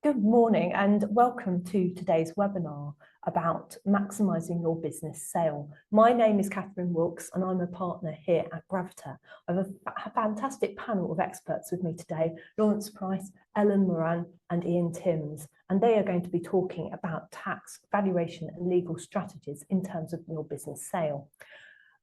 Good morning and welcome to today's webinar about maximising your business sale. My name is Katherine Wilkes and I'm a partner here at Gravita. I have a fantastic panel of experts with me today, Lawrence Price, Ellen Moran and Ian Timms, and they are going to be talking about tax, valuation and legal strategies in terms of your business sale.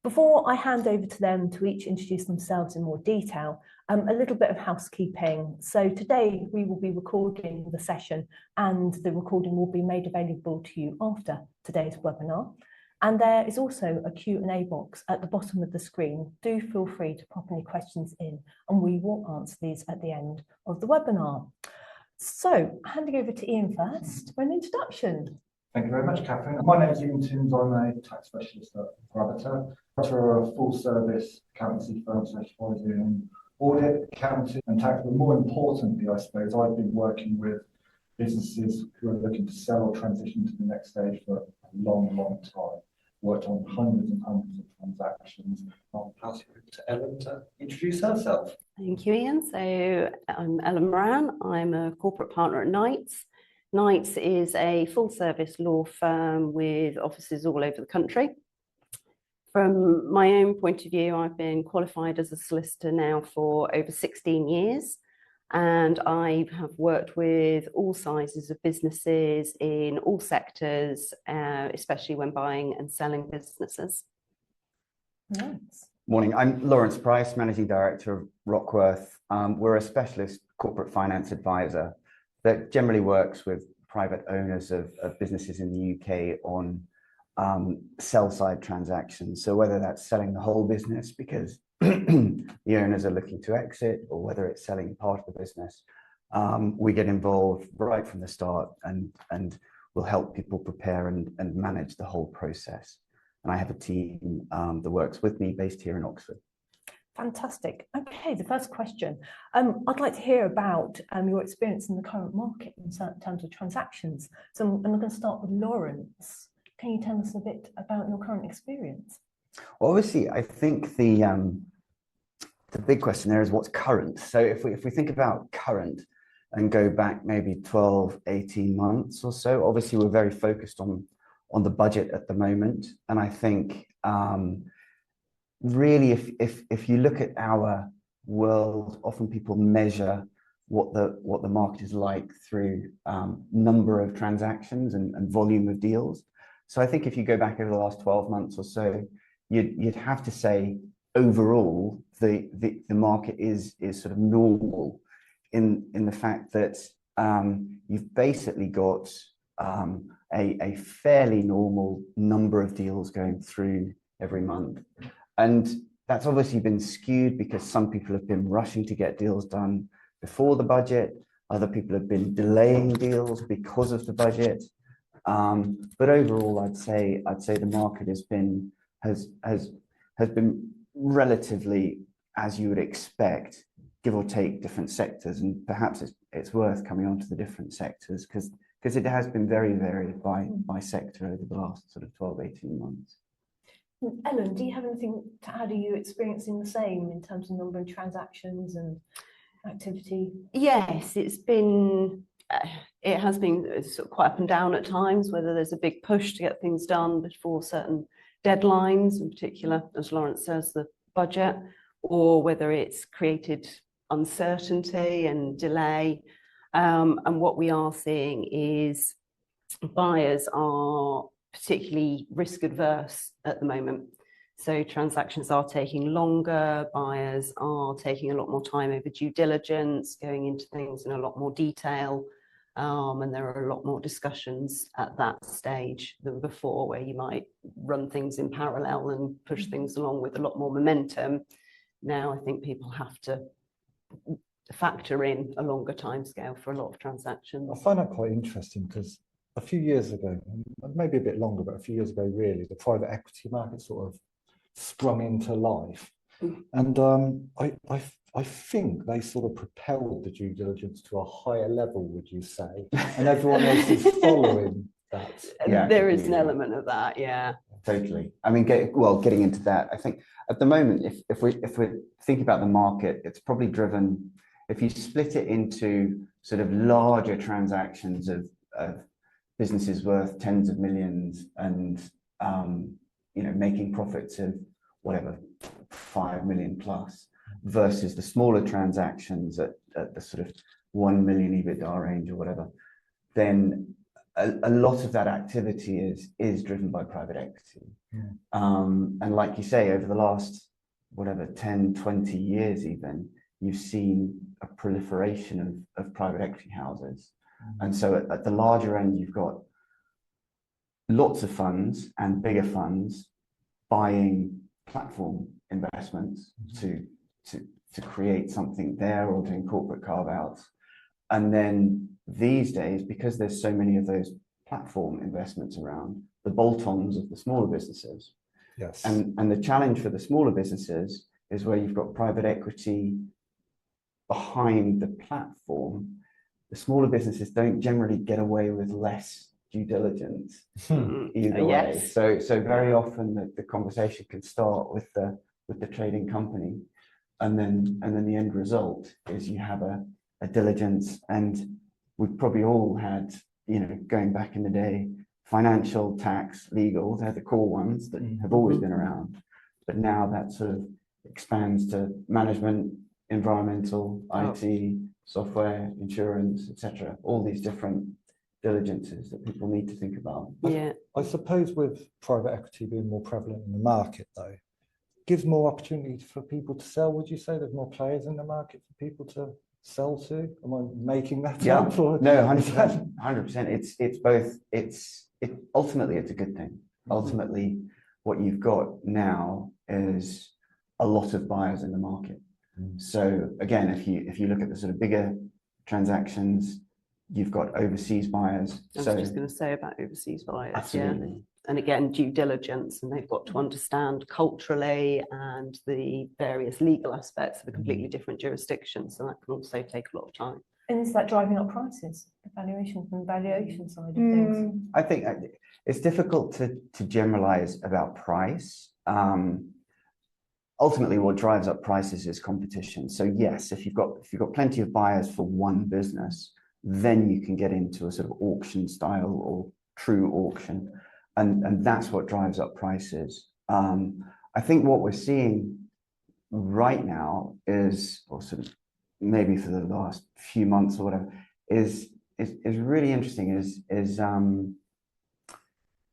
Before I hand over to them to each introduce themselves in more detail, a little bit of housekeeping. So today we will be recording the session and the recording will be made available to you after today's webinar. And there is also a Q&A box at the bottom of the screen. Do feel free to pop any questions in and we will answer these at the end of the webinar. So handing over to Ian first for an introduction. Thank you very much, Katherine. My name is Ian Timms. I'm a tax specialist at Gravita. We're a full-service accountancy firm specialising in audit, accounting and tax. But more importantly, I suppose, I've been working with businesses who are looking to sell or transition to the next stage for a long, long time. Worked on hundreds and hundreds of transactions. I'll pass it over to Ellen to introduce herself. Thank you, Ian. So I'm Ellen Moran. I'm a corporate partner at Knights. Knights is a full-service law firm with offices all over the country. From my own point of view, I've been qualified as a solicitor now for over 16 years, and I have worked with all sizes of businesses in all sectors, especially when buying and selling businesses. Nice. Morning, I'm Lawrence Price, Managing Director of Rockworth. We're a specialist corporate finance advisor that generally works with private owners of businesses in the UK on sell-side transactions. So whether that's selling the whole business because the owners are looking to exit, or whether it's selling part of the business, we get involved right from the start and will help people prepare and manage the whole process. And I have a team that works with me based here in Oxford. Fantastic. Okay, the first question. I'd like to hear about your experience in the current market in terms of transactions. So I'm going to start with Lawrence. Can you tell us a bit about your current experience? Well, obviously, I think the big question there is what's current. So if we think about current and go back maybe 12, 18 months or so, obviously we're very focused on the budget at the moment. And I think really, if you look at our world, often people measure what the market is like through number of transactions and volume of deals. So I think if you go back over the last 12 months or so, you'd have to say overall the market is sort of normal in the fact that you've basically got a fairly normal number of deals going through every month. And that's obviously been skewed because some people have been rushing to get deals done before the budget. Other people have been delaying deals because of the budget. But overall, I'd say the market has been relatively as you would expect, give or take different sectors. And perhaps it's worth coming on to the different sectors because it has been very varied by sector over the last sort of 12, 18 months. Ellen, do you have anything to add? Are you experiencing the same in terms of number of transactions and activity? Yes, it has been sort of quite up and down at times, whether there's a big push to get things done before certain deadlines, in particular, as Lawrence says, the budget, or whether it's created uncertainty and delay. And what we are seeing is buyers are particularly risk adverse at the moment. So transactions are taking longer, buyers are taking a lot more time over due diligence, going into things in a lot more detail. And there are a lot more discussions at that stage than before, where you might run things in parallel and push things along with a lot more momentum. Now I think people have to factor in a longer timescale for a lot of transactions. I find that quite interesting because a few years ago, maybe a bit longer, but a few years ago really, the private equity market sort of sprung into life. And I think they sort of propelled the due diligence to a higher level, would you say? And everyone else is following that. Yeah, there is an element of that, yeah. Totally. I mean, getting into that, I think at the moment, if we're thinking about the market, it's probably driven, if you split it into sort of larger transactions of businesses worth tens of millions and making profits of whatever 5 million plus, versus the smaller transactions at the sort of 1 million EBITDA range or whatever, then a lot of that activity is driven by private equity. And like you say, over the last whatever 10, 20 years even, you've seen a proliferation of private equity houses. And so at the larger end, you've got lots of funds and bigger funds buying platform investments to create something there or doing corporate carve-outs. And then these days, because there's so many of those platform investments around, the bolt-ons of the smaller businesses. Yes. And the challenge for the smaller businesses is where you've got private equity behind the platform. The smaller businesses don't generally get away with less due diligence either way. So very often the conversation can start with the trading company, and then the end result is you have a diligence. And we've probably all had, going back in the day, financial, tax, legal, they're the core ones that have always been around. But now that sort of expands to management, environmental, IT, software, insurance, etc. All these different diligences that people need to think about. I suppose with private equity being more prevalent in the market, though, gives more opportunity for people to sell. Would you say there's more players in the market for people to sell to? Am I making that up? Or? No, 100%. It's both. Ultimately, it's a good thing. Ultimately, what you've got now is a lot of buyers in the market. So again, if you look at the sort of bigger transactions, you've got overseas buyers. I was just going to say about overseas buyers. Absolutely. Yeah. And again, due diligence, and they've got to understand culturally and the various legal aspects of a completely different jurisdiction. So that can also take a lot of time. And is that driving up prices, the valuation from the valuation side of things? I think it's difficult to generalize about price. Ultimately, what drives up prices is competition. So yes, if you've got plenty of buyers for one business, then you can get into a sort of auction style or true auction, and that's what drives up prices. I think what we're seeing right now is, or sort of maybe for the last few months or whatever, is really interesting. Is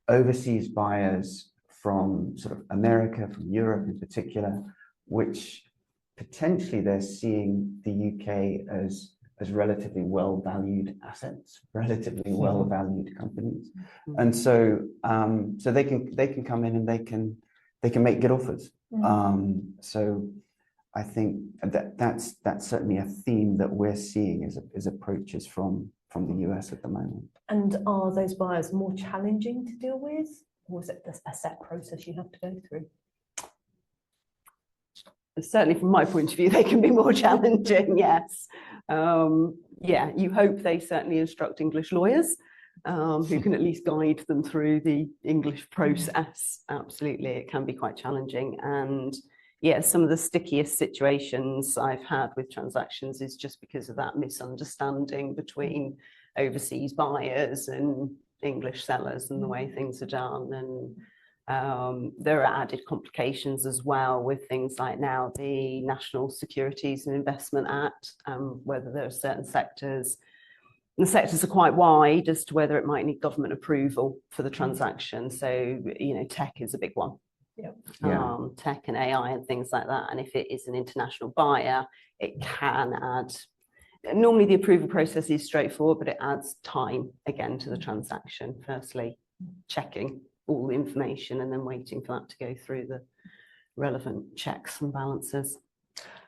overseas buyers from sort of America, from Europe in particular, which potentially they're seeing the UK as relatively well-valued assets, relatively well-valued companies. And so they can come in and they can make good offers. So I think that's certainly a theme that we're seeing as approaches from the US at the moment. And are those buyers more challenging to deal with, or is it a set process you have to go through? Certainly from my point of view, they can be more challenging, yes. You hope they certainly instruct English lawyers who can at least guide them through the English process. Absolutely, it can be quite challenging. And some of the stickiest situations I've had with transactions is just because of that misunderstanding between overseas buyers and English sellers and the way things are done. And there are added complications as well with things like now the National Securities and Investment Act, whether there are certain sectors, and the sectors are quite wide as to whether it might need government approval for the transaction. So, tech is a big one. Tech and AI and things like that. And if it is an international buyer, it can add, normally the approval process is straightforward, but it adds time again to the transaction. Firstly, checking all the information and then waiting for that to go through the relevant checks and balances.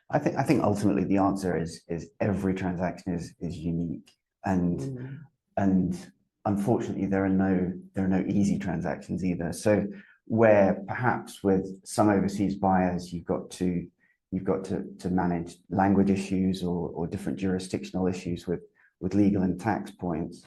I think ultimately the answer is every transaction is unique, and unfortunately there are no easy transactions either. So where perhaps with some overseas buyers you've got to manage language issues or different jurisdictional issues with legal and tax points,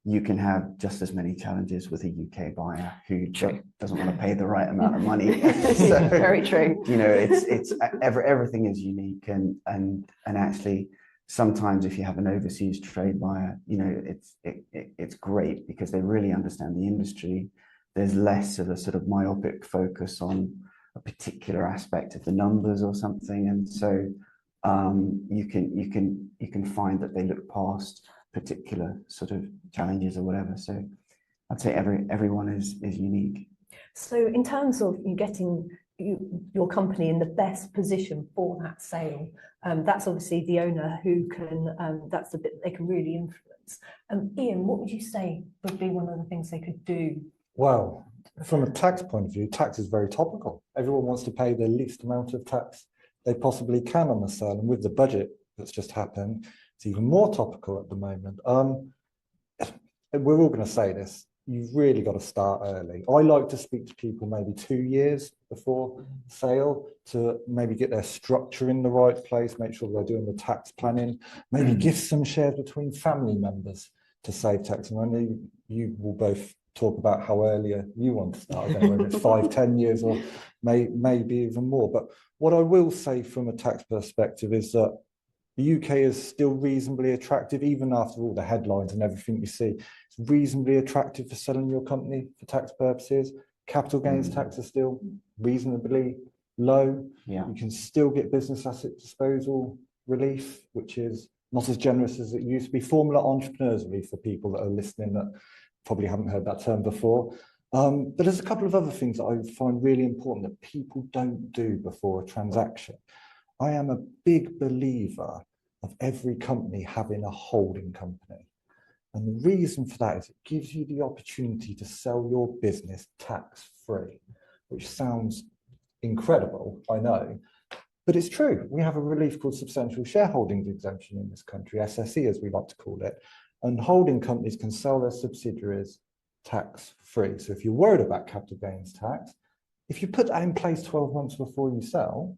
you can have just as many challenges with a UK buyer who doesn't want to pay the right amount of money. So, very true. It's everything is unique, and actually Sometimes if you have an overseas trade buyer, it's great because they really understand the industry. There's less of a sort of myopic focus on a particular aspect of the numbers or something, and so you can find that they look past particular sort of challenges or whatever. So I'd say everyone is unique. So in terms of you getting your company in the best position for that sale, that's obviously the owner who can, that's the bit they can really influence. Ian, what would you say would be one of the things they could do? Well, from a tax point of view, tax is very topical. Everyone wants to pay the least amount of tax they possibly can on the sale, and with the budget that's just happened, it's even more topical at the moment. We're all going to say this. You've really got to start early. I like to speak to people maybe 2 years before sale to maybe get their structure in the right place, make sure they're doing the tax planning, maybe give some shares between family members to save tax. And I know you will both talk about how earlier you want to start. I don't know whether it's 5, 10 years or maybe even more. But what I will say from a tax perspective is that the UK is still reasonably attractive, even after all the headlines and everything you see. It's reasonably attractive for selling your company for tax purposes. Capital gains tax is still reasonably low. Yeah. You can still get business asset disposal relief, which is not as generous as it used to be. Formula entrepreneurs relief for people that are listening that probably haven't heard that term before. But there's a couple of other things that I find really important that people don't do before a transaction. I am a big believer of every company having a holding company. And the reason for that is it gives you the opportunity to sell your business tax-free, which sounds incredible, I know, but it's true. We have a relief called substantial shareholdings exemption in this country, SSE as we like to call it, and holding companies can sell their subsidiaries tax-free. So if you're worried about capital gains tax, if you put that in place 12 months before you sell,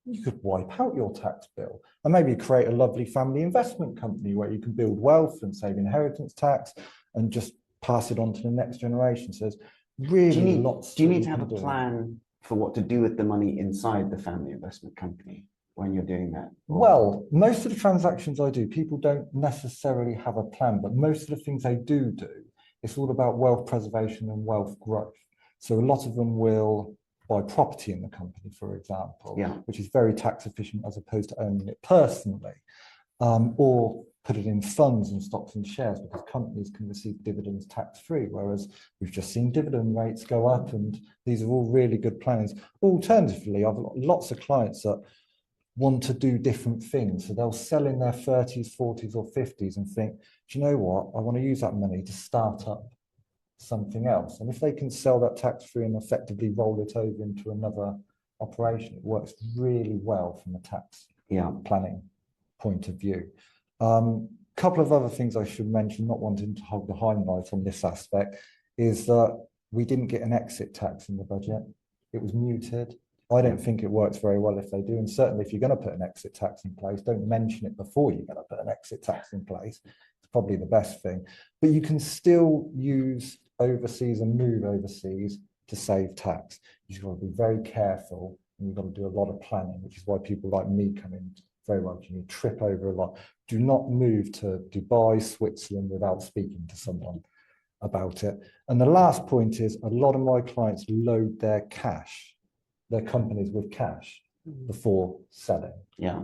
you could wipe out your tax bill and maybe create a lovely family investment company where you can build wealth and save inheritance tax and just pass it on to the next generation. So there's really lots. Do you need to have a plan for what to do with the money inside the family investment company when you're doing that? Well, most of the transactions I do, people don't necessarily have a plan, but most of the things they do, it's all about wealth preservation and wealth growth. So a lot of them will buy property in the company, for example, which is very tax efficient as opposed to owning it personally, or put it in funds and stocks and shares because companies can receive dividends tax-free, whereas we've just seen dividend rates go up, and these are all really good plans. Alternatively, I've got lots of clients that want to do different things. So they'll sell in their 30s, 40s or 50s and think, do you know what, I want to use that money to start up something else. And if they can sell that tax-free and effectively roll it over into another operation, it works really well from a tax planning point of view. Couple of other things I should mention, not wanting to hold the highlight on this aspect, is that we didn't get an exit tax in the budget. It was muted. I don't think it works very well if they do. And certainly if you're going to put an exit tax in place, don't mention it before you're going to put an exit tax in place. It's probably the best thing. But you can still use overseas and move overseas to save tax. You've got to be very careful and you've got to do a lot of planning, which is why people like me come in very well. You need to trip over a lot. Do not move to Dubai, Switzerland without speaking to someone about it. And the last point is a lot of my clients load their companies with cash before selling.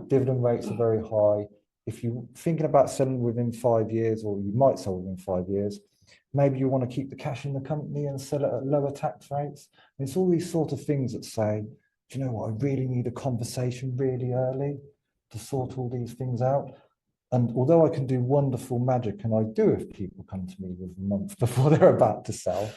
Dividend rates are very high. If you're thinking about selling within 5 years, or you might sell within 5 years, maybe you want to keep the cash in the company and sell it at lower tax rates. And it's all these sort of things that say, do you know what, I really need a conversation really early to sort all these things out. And although I can do wonderful magic, and I do if people come to me with a month before they're about to sell,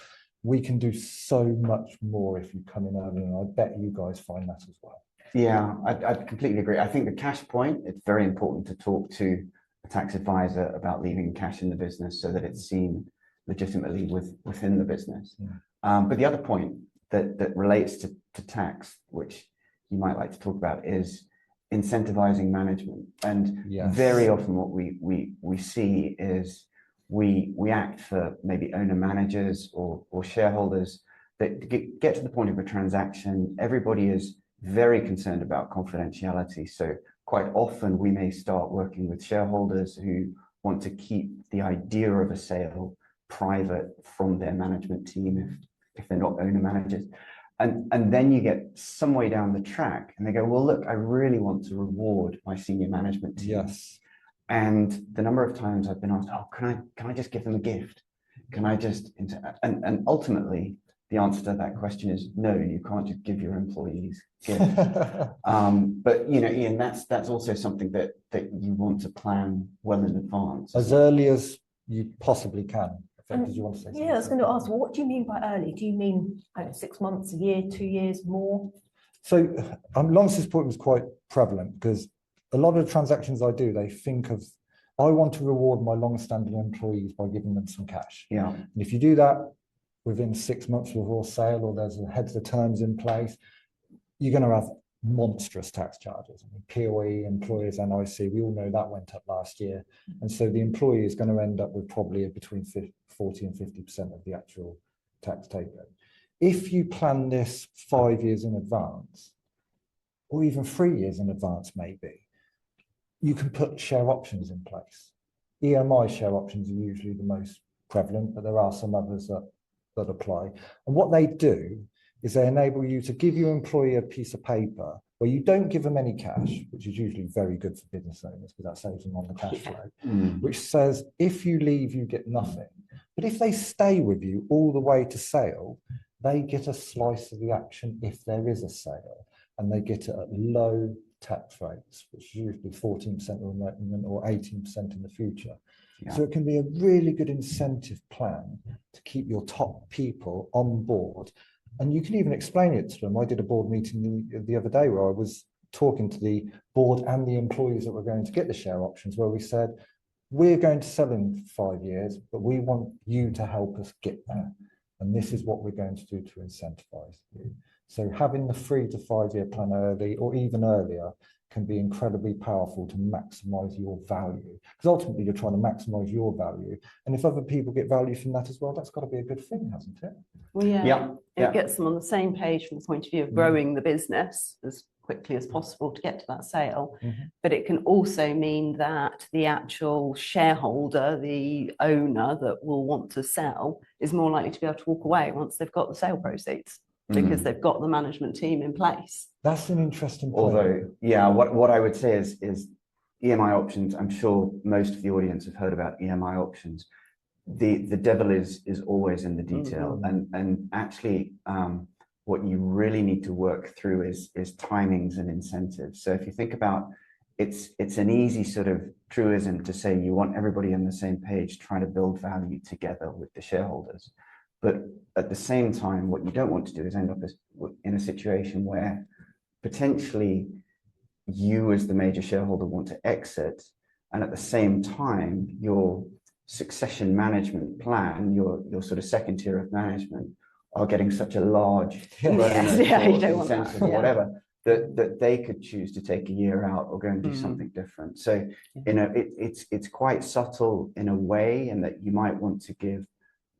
we can do so much more if you come in early, and I bet you guys find that as well. Yeah, I completely agree. I think the cash point, it's very important to talk to a tax advisor about leaving cash in the business so that it's seen legitimately within the business. But the other point that relates to tax, which you might like to talk about, is incentivizing management. And very often what we see is we act for maybe owner managers or shareholders that get to the point of a transaction. Everybody is very concerned about confidentiality. So quite often we may start working with shareholders who want to keep the idea of a sale private from their management team if they're not owner managers. And then you get some way down the track and they go, well, look, I really want to reward my senior management team. Yes. And the number of times I've been asked, oh, can I just give them a gift? Can I just, and ultimately the answer to that question is no, you can't just give your employees gifts. But you know, Ian, that's also something that you want to plan well in advance. As early as you possibly can. Did you want to say something? Yeah, I was going to ask, what do you mean by early? Do you mean 6 months, a year, 2 years, more? So Lawrence's point was quite prevalent because a lot of the transactions I do, they think of, I want to reward my long-standing employees by giving them some cash. Yeah. And if you do that within 6 months before sale, or there's heads of terms in place, you're going to have monstrous tax charges. I mean, POE, employers, NIC, we all know that went up last year. And so the employee is going to end up with probably between 40 and 50% of the actual tax take rate. If you plan this 5 years in advance, or even 3 years in advance, maybe, you can put share options in place. EMI share options are usually the most prevalent, but there are some others that apply. And what they do is they enable you to give your employee a piece of paper where you don't give them any cash, which is usually very good for business owners because that saves them on the cash flow, which says if you leave, you get nothing. But if they stay with you all the way to sale, they get a slice of the action if there is a sale, and they get it at low tax rates, which is usually 14% or 18% in the future. Yeah. So it can be a really good incentive plan to keep your top people on board. And you can even explain it to them. I did a board meeting the other day where I was talking to the board and the employees that were going to get the share options, where we said, we're going to sell in 5 years, but we want you to help us get there. And this is what we're going to do to incentivize you. So having the 3 to 5 year plan early or even earlier can be incredibly powerful to maximize your value. Because ultimately you're trying to maximize your value. And if other people get value from that as well, that's got to be a good thing, hasn't it? Well, yeah. Yeah. It gets them on the same page from the point of view of growing the business as quickly as possible to get to that sale. But it can also mean that the actual shareholder, the owner that will want to sell, is more likely to be able to walk away once they've got the sale proceeds. Because they've got the management team in place. That's an interesting point. Although, yeah, what I would say is EMI options. I'm sure most of the audience have heard about EMI options. The devil is always in the detail, and actually, what you really need to work through is timings and incentives. So if you think about it's an easy sort of truism to say you want everybody on the same page, trying to build value together with the shareholders. But at the same time, what you don't want to do is end up in a situation where potentially you as the major shareholder want to exit, and at the same time, your succession management plan, your sort of second tier of management are getting such a large incentive or whatever, that they could choose to take a year out or go and do something different. So, you know, it's quite subtle in a way, in that you might want to give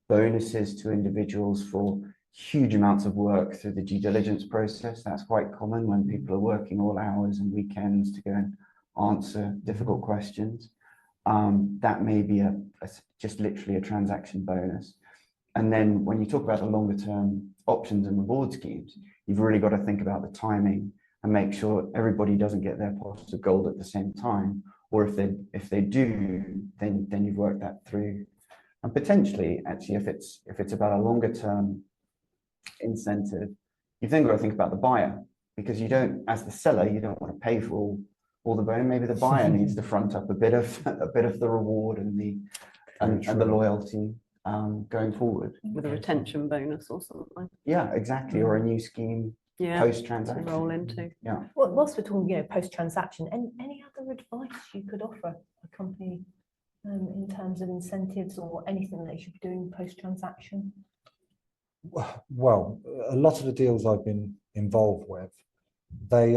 bonuses to individuals for huge amounts of work through the due diligence process. That's quite common when people are working all hours and weekends to go and answer difficult questions. That may be just literally a transaction bonus. And then when you talk about the longer term options and reward schemes, you've really got to think about the timing and make sure everybody doesn't get their pot of gold at the same time. Or if they do, then you've worked that through. And potentially, actually, if it's about a longer term incentive, you've then got to think about the buyer, because you don't, as the seller, you don't want to pay for all the bonus. Maybe the buyer needs to front up a bit of the reward and the loyalty going forward. With a retention bonus or something. Yeah, exactly. Or a new scheme post transaction to roll into. Yeah. Well, whilst we're talking, post transaction, any other advice you could offer a company in terms of incentives or anything that you should be doing post-transaction? Well, a lot of the deals I've been involved with, they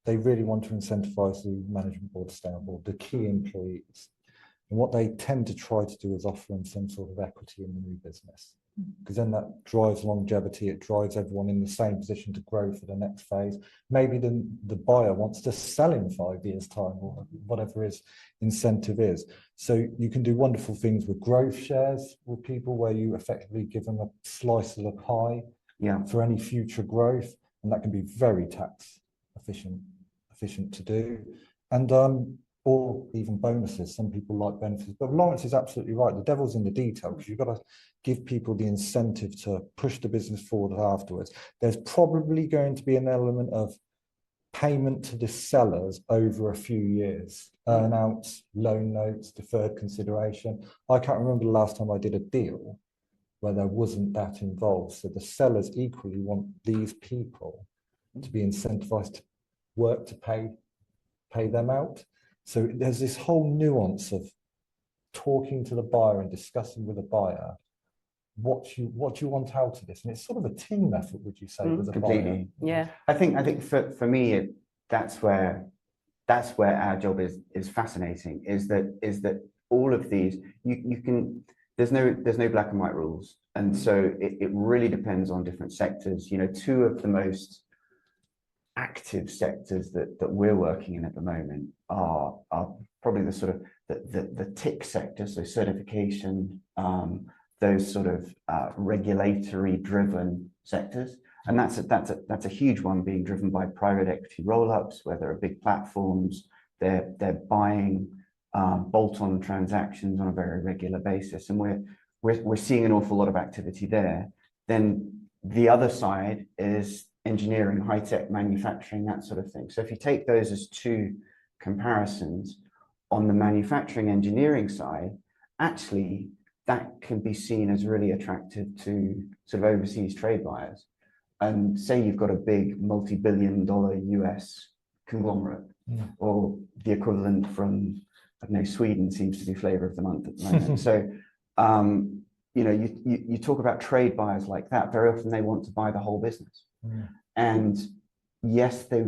really want to incentivize the management board to stay on board, the key employees. And what they tend to try to do is offer them some sort of equity in the new business. because then that drives longevity. It drives everyone in the same position to grow for the next phase. Maybe the buyer wants to sell in 5 years' time, or whatever his incentive is. So you can do wonderful things with growth shares with people, where you effectively give them a slice of the pie for any future growth, and that can be very tax efficient to do. And or even bonuses. Some people like benefits, but Lawrence is absolutely right. The devil's in the detail, because you've got to give people the incentive to push the business forward afterwards. There's probably going to be an element of payment to the sellers over a few years, earnouts, loan notes, deferred consideration. I can't remember the last time I did a deal where there wasn't that involved. So the sellers equally want these people to be incentivized to work to pay them out. So there's this whole nuance of talking to the buyer and discussing with the buyer what you want out of this, and it's sort of a team effort, would you say, with the completely buyer? Yeah, I think for me that's where our job is fascinating, is that all of these you can, there's no black and white rules, and so it really depends on different sectors. You know, two of the most active sectors that we're working in at the moment are probably the sort of the TIC sector, so certification, those sort of regulatory driven sectors, and that's a huge one, being driven by private equity roll-ups, where there are big platforms, they're buying bolt-on transactions on a very regular basis, and we're seeing an awful lot of activity there. Then the other side is engineering, high-tech manufacturing, that sort of thing. So if you take those as two comparisons, on the manufacturing engineering side, actually that can be seen as really attractive to sort of overseas trade buyers. And say you've got a big multi-billion-dollar US conglomerate, or the equivalent from, I don't know, Sweden seems to be flavor of the month at the moment. So you know, you talk about trade buyers like that, very often they want to buy the whole business. And yes, they're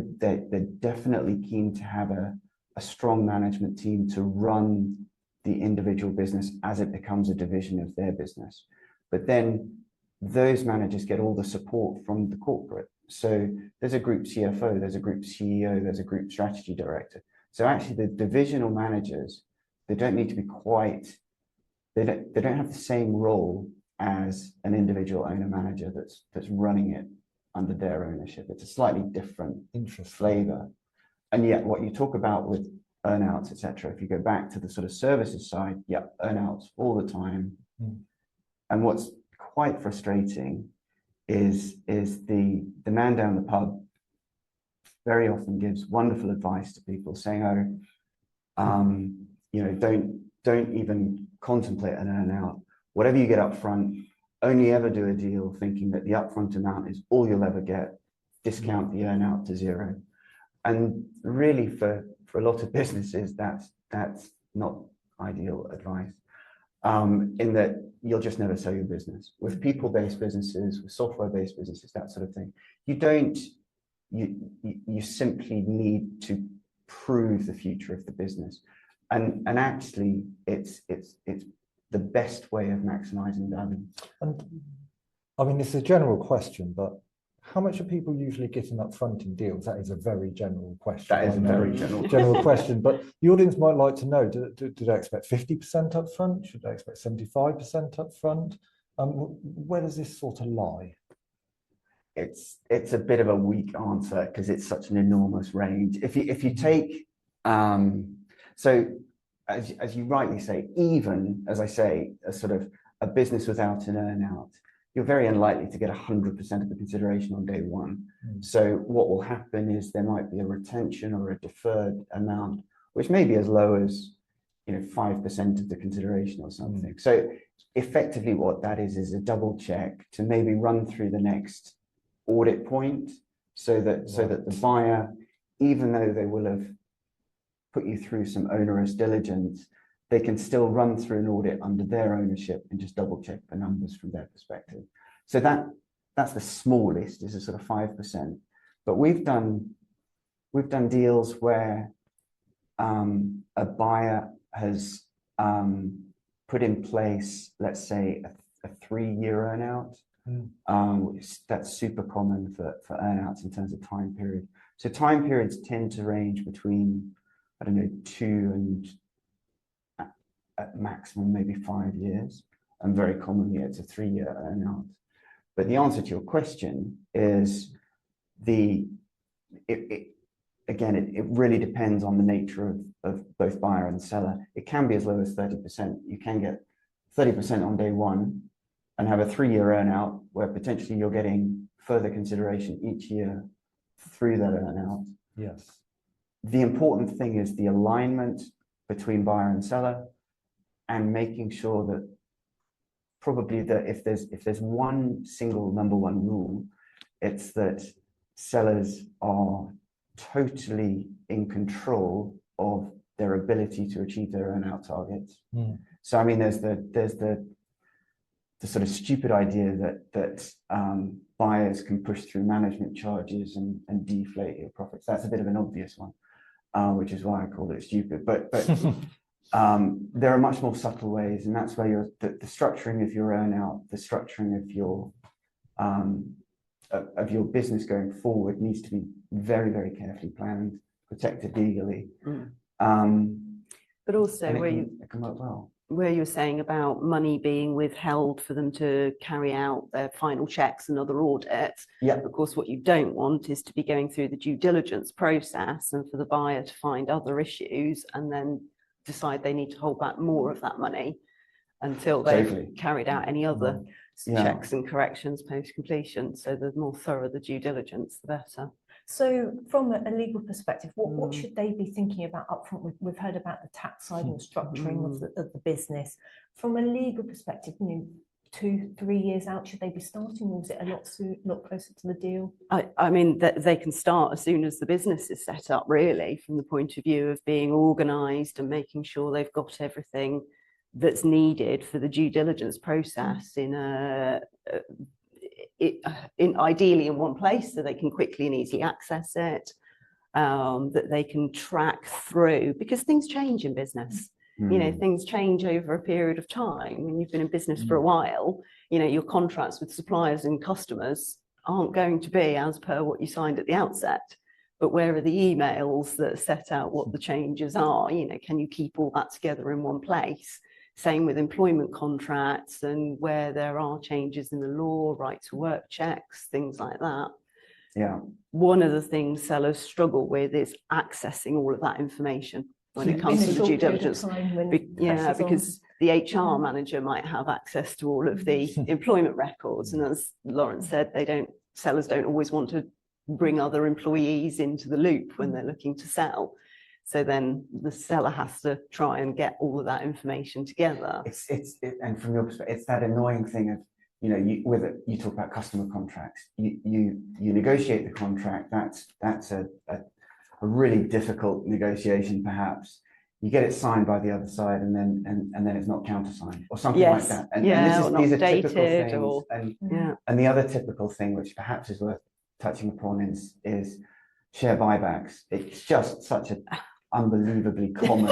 definitely keen to have a strong management team to run the individual business as it becomes a division of their business. But then those managers get all the support from the corporate. So there's a group CFO, there's a group CEO, there's a group strategy director. So actually the divisional managers, they don't need to be quite, they don't have the same role as an individual owner manager that's running it under their ownership. It's a slightly different flavor. And yet what you talk about with earnouts, etc., if you go back to the sort of services side, earnouts all the time. And what's quite frustrating is the man down the pub very often gives wonderful advice to people, saying, you know, don't even contemplate an earnout. Whatever you get up front, only ever do a deal thinking that the upfront amount is all you'll ever get. Discount the earnout to zero. And really, for a lot of businesses, that's not ideal advice. In that you'll just never sell your business. With people-based businesses, with software-based businesses, that sort of thing, you simply need to prove the future of the business, and actually it's the best way of maximizing value. And I mean, it's a general question, but how much are people usually getting up front in deals? That is a very general question. That is a very general question, but the audience might like to know, do they expect 50% up front? Should they expect 75% up front? Where does this sort of lie? It's a bit of a weak answer, because it's such an enormous range. If you take, so as you rightly say, even, as I say, a sort of a business without an earnout, you're very unlikely to get 100% of the consideration on day one. So what will happen is there might be a retention or a deferred amount, which may be as low as, you know, 5% of the consideration or something. So effectively what that is a double check to maybe run through the next audit point, so that the buyer, even though they will have put you through some onerous diligence, they can still run through an audit under their ownership and just double check the numbers from their perspective. So that's the smallest, is a sort of 5%. But we've done deals where a buyer has put in place, let's say, a 3-year earnout. That's super common for earnouts in terms of time period. So time periods tend to range between, I don't know, 2 and at maximum maybe 5 years, and very commonly it's a 3-year earnout. But the answer to your question is again, it really depends on the nature of both buyer and seller. It can be as low as 30%. You can get 30% on day one and have a 3-year earnout where potentially you're getting further consideration each year through that earnout. Yes. The important thing is the alignment between buyer and seller, and making sure that probably that if there's one single number one rule, it's that sellers are totally in control of their ability to achieve their earnout targets. So I mean, there's the sort of stupid idea that buyers can push through management charges and deflate your profits. That's a bit of an obvious one, which is why I called it stupid. But there are much more subtle ways, and that's where the structuring of your earnout, the structuring of your business going forward needs to be very, very carefully planned, protected legally. But also it can work well. Where you're saying about money being withheld for them to carry out their final checks and other audits. Yeah. Of course, what you don't want is to be going through the due diligence process and for the buyer to find other issues and then decide they need to hold back more of that money until they've carried out any other checks and corrections post-completion. So the more thorough the due diligence, the better. So from a legal perspective, what should they be thinking about upfront? We've heard about the tax side and the structuring of the business. From a legal perspective, 2-3 years out, should they be starting, or is it a lot closer to the deal? I mean, they can start as soon as the business is set up, really, from the point of view of being organised and making sure they've got everything that's needed for the due diligence process ideally in one place, so they can quickly and easily access it, that they can track through, because things change in business. Things change over a period of time. When you've been in business for a while, your contracts with suppliers and customers aren't going to be as per what you signed at the outset. But where are the emails that set out what the changes are? Can you keep all that together in one place? Same with employment contracts, and where there are changes in the law, right to work checks, things like that. Yeah. One of the things sellers struggle with is accessing all of that information when it comes to the due diligence. Because the HR manager might have access to all of the employment records, and as Lawrence said, sellers don't always want to bring other employees into the loop when they're looking to sell. So then the seller has to try and get all of that information together. And from your perspective, it's that annoying thing of, you talk about customer contracts. You negotiate the contract. That's a really difficult negotiation, perhaps. You get it signed by the other side, and then it's not countersigned or something like that. And these are typical things. And the other typical thing, which perhaps is worth touching upon, is share buybacks. It's just such an unbelievably common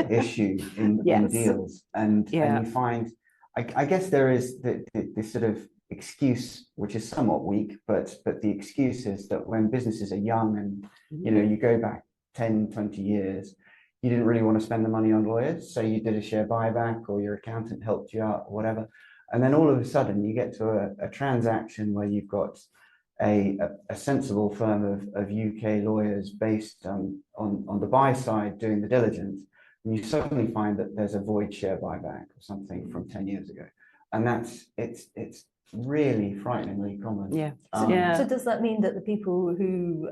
issue in deals, and you find, I guess there is this sort of excuse, which is somewhat weak, but the excuse is that when businesses are young and you go back 10-20 years, you didn't really want to spend the money on lawyers, so you did a share buyback, or your accountant helped you out or whatever, and then all of a sudden you get to a transaction where you've got a sensible firm of UK lawyers based on the buy side doing the diligence, and you suddenly find that there's a void share buyback or something from 10 years ago, and it's really frighteningly common. So does that mean that the people who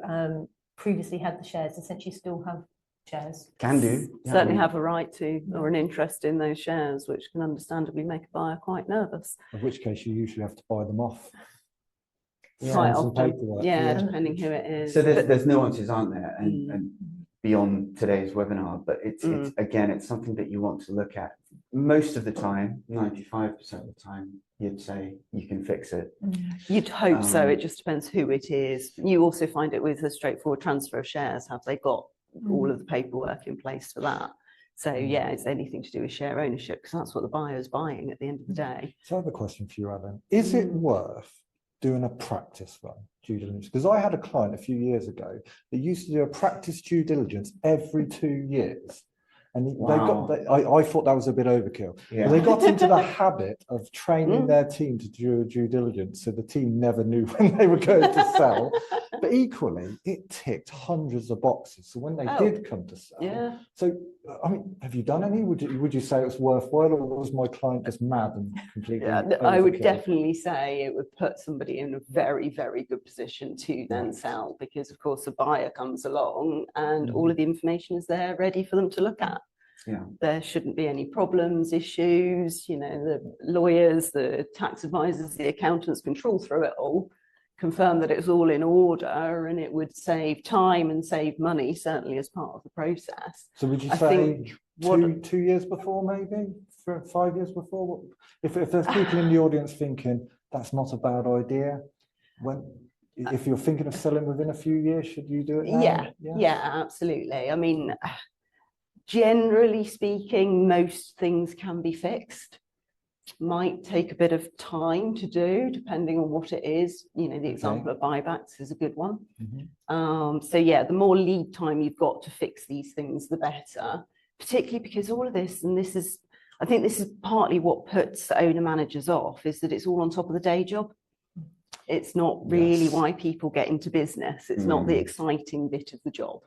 previously had the shares essentially still have shares? Can do. Certainly have a right to or an interest in those shares, which can understandably make a buyer quite nervous. In which case you usually have to buy them off. Quite often, depending who it is. So there's nuances, aren't there, and beyond today's webinar, but it's again, it's something that you want to look at. Most of the time, 95% of the time, you'd say you can fix it. You'd hope so. It just depends who it is. You also find it with a straightforward transfer of shares. Have they got all of the paperwork in place for that? So yeah, it's anything to do with share ownership, because that's what the buyer is buying at the end of the day. So I have a question for you, Alan. Is it worth doing a practice run due diligence? Because I had a client a few years ago that used to do a practice due diligence every 2 years. And I thought that was a bit overkill. Yeah. But they got into the habit of training their team to do due diligence, so the team never knew when they were going to sell. But equally, it ticked hundreds of boxes. So when they did come to sell, so I mean, have you done any? Would you say it was worthwhile, or was my client just mad and completely? I would definitely say it would put somebody in a very, very good position to then sell, because of course the buyer comes along and all of the information is there ready for them to look at. Yeah. There shouldn't be any problems, issues, you know, the lawyers, the tax advisors, the accountants can trawl through it all, confirm that it's all in order, and it would save time and save money, certainly as part of the process. So would you say 2 years before, maybe 5 years before? If there's people in the audience thinking that's not a bad idea, if you're thinking of selling within a few years, should you do it now? Yeah, absolutely. I mean, generally speaking, most things can be fixed. Might take a bit of time to do, depending on what it is. You know, the example of buybacks is a good one. So yeah, the more lead time you've got to fix these things, the better. Particularly because all of this, and this is, I think this is partly what puts owner managers off, is that it's all on top of the day job. It's not really why people get into business. It's not the exciting bit of the job.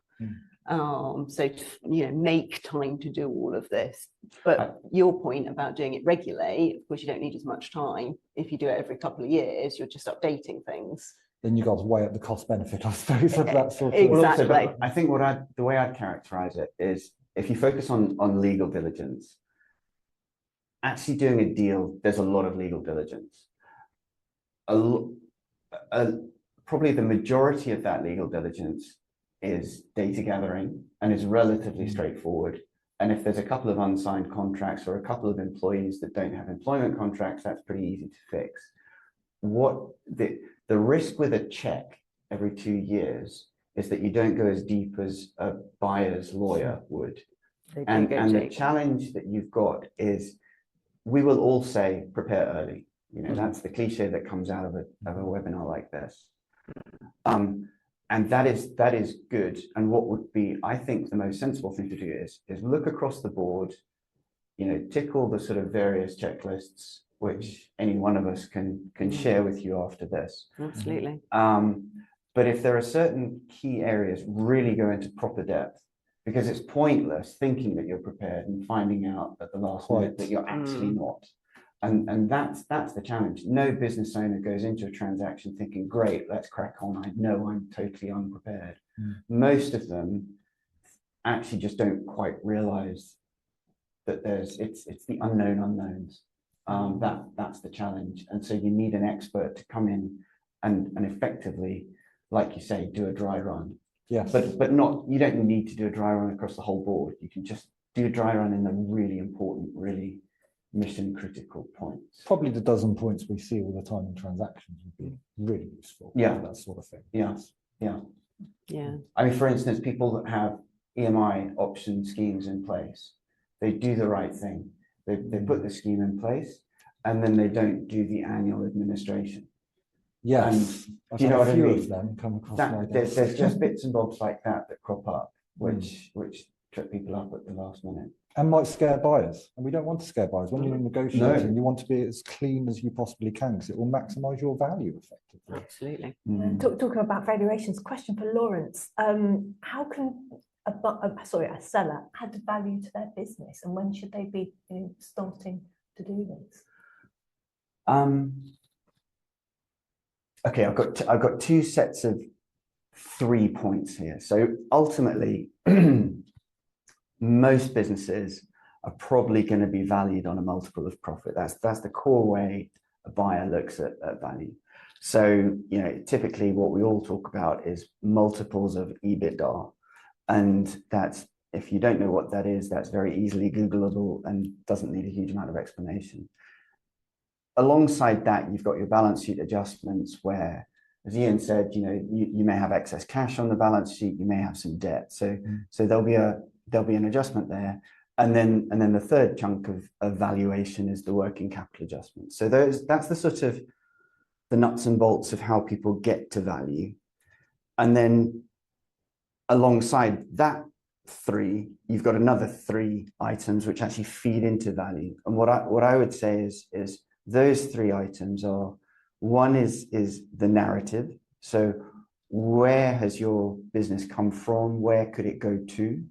So to, you know, make time to do all of this. But your point about doing it regularly, of course, you don't need as much time. If you do it every couple of years, you're just updating things. Then you got to weigh up the cost benefit, I suppose, of that sort of. Exactly. Well, also, I think the way I'd characterize it is, if you focus on legal diligence, actually doing a deal, there's a lot of legal diligence. Probably the majority of that legal diligence is data gathering and is relatively straightforward. And if there's a couple of unsigned contracts or a couple of employees that don't have employment contracts, that's pretty easy to fix. What the risk with a check every 2 years is that you don't go as deep as a buyer's lawyer would. And the challenge that you've got is, we will all say prepare early. You know, that's the cliche that comes out of a webinar like this. And that is good. And what would be, I think, the most sensible thing to do is look across the board, you know, tick all the sort of various checklists, which any one of us can share with you after this. Absolutely. But if there are certain key areas, really go into proper depth, because it's pointless thinking that you're prepared and finding out at the last minute that you're actually not. And that's the challenge. No business owner goes into a transaction thinking, great, let's crack on. I know I'm totally unprepared. Most of them actually just don't quite realize that it's the unknown unknowns. That's the challenge. And so you need an expert to come in and effectively, like you say, do a dry run. Yes. But not, you don't need to do a dry run across the whole board. You can just do a dry run in the really important, really mission critical points. Probably the dozen points we see all the time in transactions would be really useful. Yeah. That sort of thing. Yeah. I mean, for instance, people that have EMI option schemes in place, they do the right thing. They put the scheme in place, and then they don't do the annual administration. Yes. Do you know what I mean? Of them come across my desk. There's just bits and bobs like that crop up, which trip people up at the last minute. And might scare buyers. And we don't want to scare buyers. When you're negotiating, you want to be as clean as you possibly can, because it will maximise your value effectively. Absolutely. Talking about valuations, question for Lawrence. How can a seller add value to their business, and when should they be starting to do this? Okay, I've got two sets of 3 points here. So ultimately, most businesses are probably going to be valued on a multiple of profit. That's the core way a buyer looks at value. So, you know, typically what we all talk about is multiples of EBITDA. And that's, if you don't know what that is, that's very easily Googleable and doesn't need a huge amount of explanation. Alongside that, you've got your balance sheet adjustments where, as Ian said, you know, you may have excess cash on the balance sheet, you may have some debt. So there'll be an adjustment there. then the third chunk of valuation is the working capital adjustment. So that's the sort of the nuts and bolts of how people get to value. And then alongside that three, you've got another three items which actually feed into value. And what I would say is those three items are, one is the narrative. So where has your business come from? Where could it go to?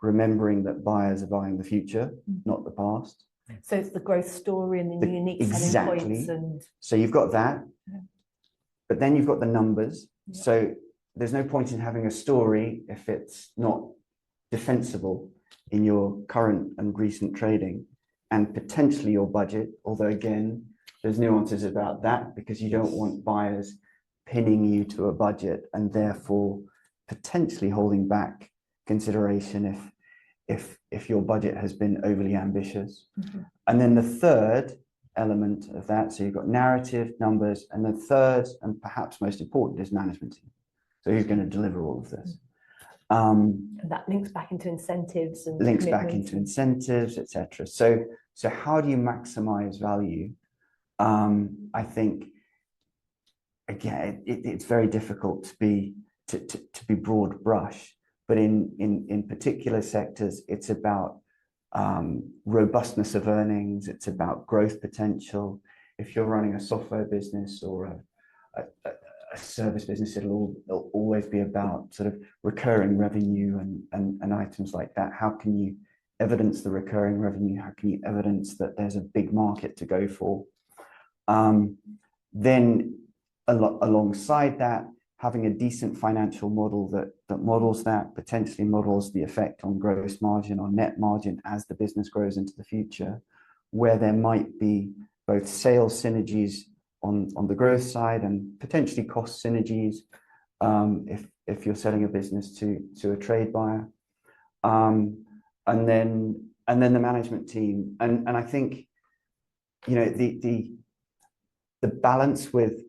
Remembering that buyers are buying the future, not the past. So it's the growth story and the unique selling points. And so you've got that, but then you've got the numbers. Yeah. So there's no point in having a story if it's not defensible in your current and recent trading, and potentially your budget. Although again, there's nuances about that, because you don't want buyers pinning you to a budget and therefore potentially holding back consideration if your budget has been overly ambitious. And then the third element of that, so you've got narrative, numbers, and the third and perhaps most important is management team. So who's going to deliver all of this? And that links back into incentives and links back into incentives, etc. So how do you maximize value? I think again, it's very difficult to be broad brush, but in particular sectors, it's about robustness of earnings. It's about growth potential. If you're running a software business or a service business, it'll always be about sort of recurring revenue and items like that. How can you evidence the recurring revenue? How can you evidence that there's a big market to go for? Then alongside that, having a decent financial model that models that, potentially models the effect on gross margin, on net margin as the business grows into the future, where there might be both sales synergies on the growth side and potentially cost synergies if you're selling a business to a trade buyer, and then the management team. And I think, you know, the balance with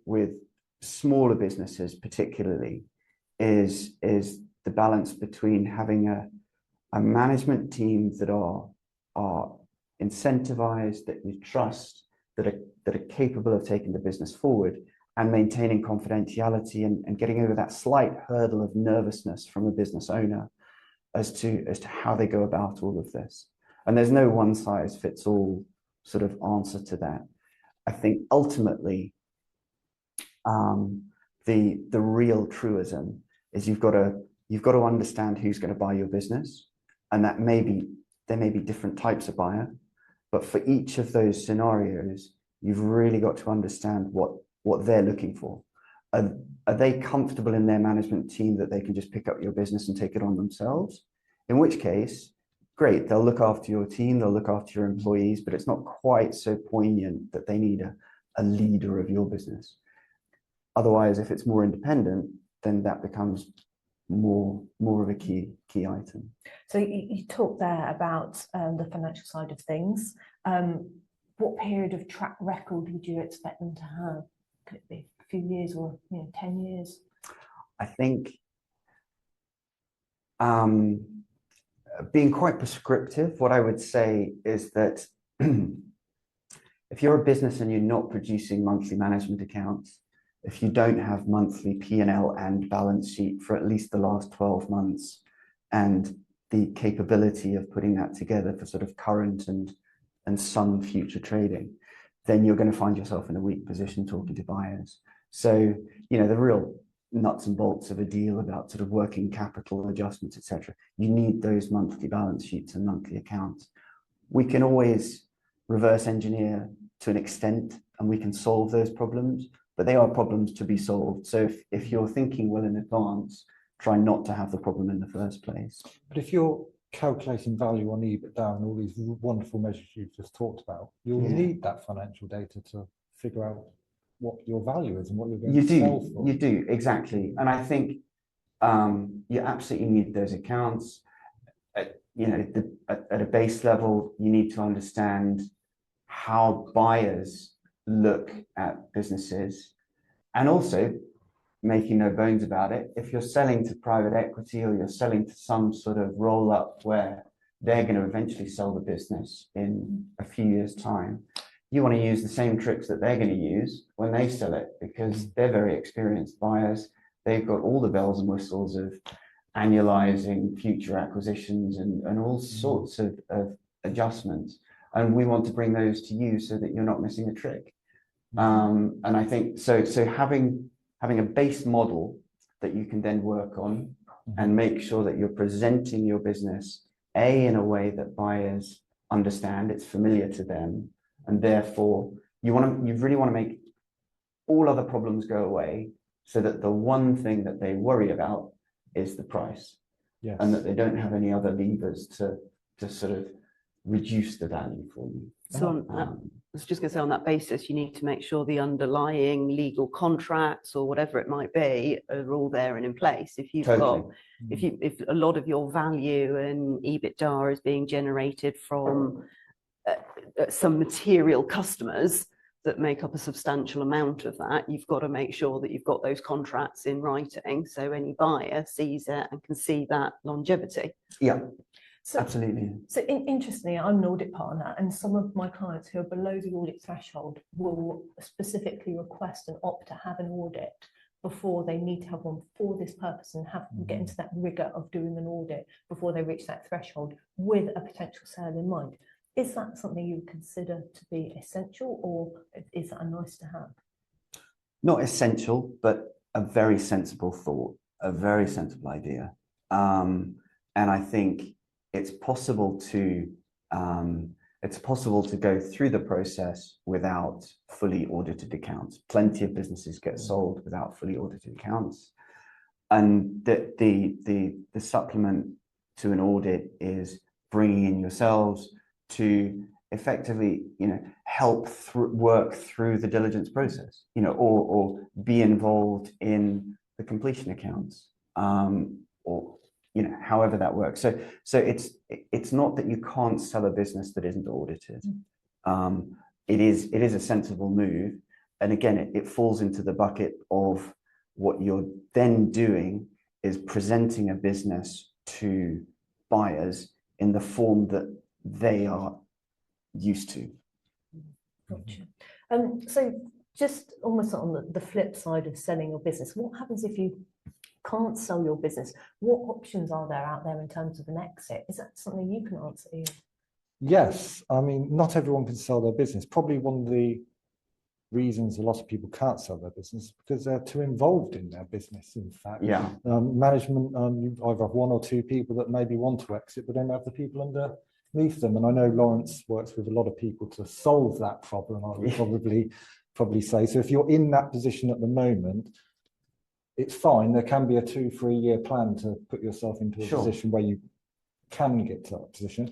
smaller businesses particularly is the balance between having a management team that are incentivized, that you trust, that are capable of taking the business forward and maintaining confidentiality and getting over that slight hurdle of nervousness from a business owner as to how they go about all of this. And there's no one size fits all sort of answer to that. I think ultimately the real truism is you've got to understand who's going to buy your business, and there may be different types of buyer, but for each of those scenarios, you've really got to understand what they're looking for. Are they comfortable in their management team that they can just pick up your business and take it on themselves? In which case, great, they'll look after your team, they'll look after your employees, but it's not quite so poignant that they need a leader of your business. Otherwise, if it's more independent, then that becomes more of a key item. So you talked there about the financial side of things. What period of track record would you expect them to have? Could it be a few years or 10 years? I think being quite prescriptive, what I would say is that if you're a business and you're not producing monthly management accounts, if you don't have monthly P&L and balance sheet for at least the last 12 months and the capability of putting that together for sort of current and some future trading, then you're going to find yourself in a weak position talking to buyers. So, you know, the real nuts and bolts of a deal about sort of working capital adjustments, etc. You need those monthly balance sheets and monthly accounts. We can always reverse engineer to an extent and we can solve those problems, but they are problems to be solved. So if you're thinking well in advance, try not to have the problem in the first place. But if you're calculating value on EBITDA and all these wonderful measures you've just talked about, you'll need that financial data to figure out what your value is and what you're going to sell for. You do, exactly. And I think you absolutely need those accounts. At a base level, you need to understand how buyers look at businesses, and also, making no bones about it, if you're selling to private equity or you're selling to some sort of roll-up where they're going to eventually sell the business in a few years' time. You want to use the same tricks that they're going to use when they sell it, because they're very experienced buyers. They've got all the bells and whistles of annualizing future acquisitions and all sorts of adjustments. And we want to bring those to you so that you're not missing a trick. And I think so having a base model that you can then work on and make sure that you're presenting your business in a way that buyers understand, it's familiar to them, and therefore you really want to make all other problems go away, so that the one thing that they worry about is the price. Yes. And that they don't have any other levers to sort of reduce the value for you. So on that, I was just going to say, on that basis, you need to make sure the underlying legal contracts or whatever it might be are all there and in place. If you've got, if a lot of your value and EBITDA is being generated from some material customers that make up a substantial amount of that, you've got to make sure that you've got those contracts in writing, so any buyer sees it and can see that longevity. Yeah. So, absolutely. So interestingly, I'm an audit partner, and some of my clients who are below the audit threshold will specifically request and opt to have an audit before they need to have one for this purpose, and get into that rigor of doing an audit before they reach that threshold with a potential sale in mind. Is that something you would consider to be essential, or is that a nice to have? Not essential, but a very sensible thought, a very sensible idea. And I think it's possible to go through the process without fully audited accounts. Plenty of businesses get sold without fully audited accounts, and the supplement to an audit is bringing in yourselves to effectively, help work through the diligence process, or be involved in the completion accounts, or however that works. So it's not that you can't sell a business that isn't audited. It is a sensible move, and again, it falls into the bucket of what you're then doing is presenting a business to buyers in the form that they are used to. Gotcha. So just almost on the flip side of selling your business, what happens if you can't sell your business? What options are there out there in terms of an exit? Is that something you can answer, Ian? Yes, I mean, not everyone can sell their business. Probably one of the reasons a lot of people can't sell their business because they're too involved in their business. In fact, management, you either have one or two people that maybe want to exit, but don't have the people underneath them. And I know Lawrence works with a lot of people to solve that problem. I would probably say so. If you're in that position at the moment, it's fine. There can be a 2-3 year plan to put yourself into a position where you can get to that position.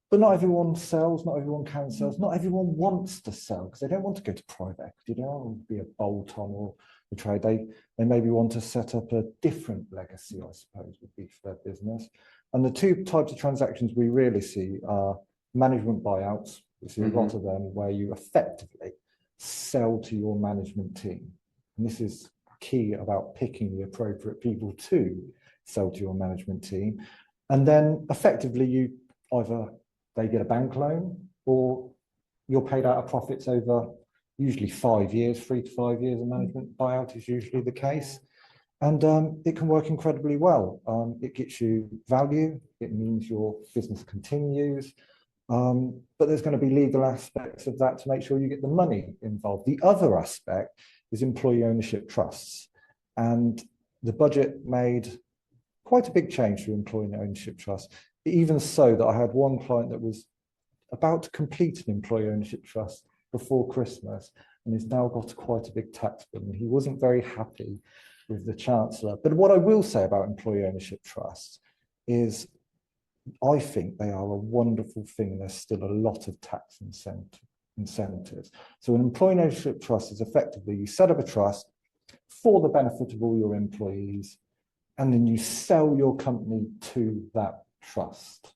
But not everyone sells, not everyone can sell, not everyone wants to sell because they don't want to go to private equity, they don't want to be a bolt-on or a trade. They maybe want to set up a different legacy, I suppose, would be for their business. And the two types of transactions we really see are management buyouts. We see a lot of them where you effectively sell to your management team. And this is key about picking the appropriate people to sell to your management team. And then effectively you either they get a bank loan or you're paid out of profits over usually 5 years, 3 to 5 years. A management buyout is usually the case. And it can work incredibly well. It gets you value. It means your business continues. But there's going to be legal aspects of that to make sure you get the money involved. The other aspect is employee ownership trusts. And the budget made quite a big change to employee ownership trusts. Even so that I had one client that was about to complete an employee ownership trust before Christmas and has now got quite a big tax bill. And he wasn't very happy with the Chancellor. But what I will say about employee ownership trusts is I think they are a wonderful thing. There's still a lot of tax incentives. So an employee ownership trust is effectively you set up a trust for the benefit of all your employees, and then you sell your company to that trust.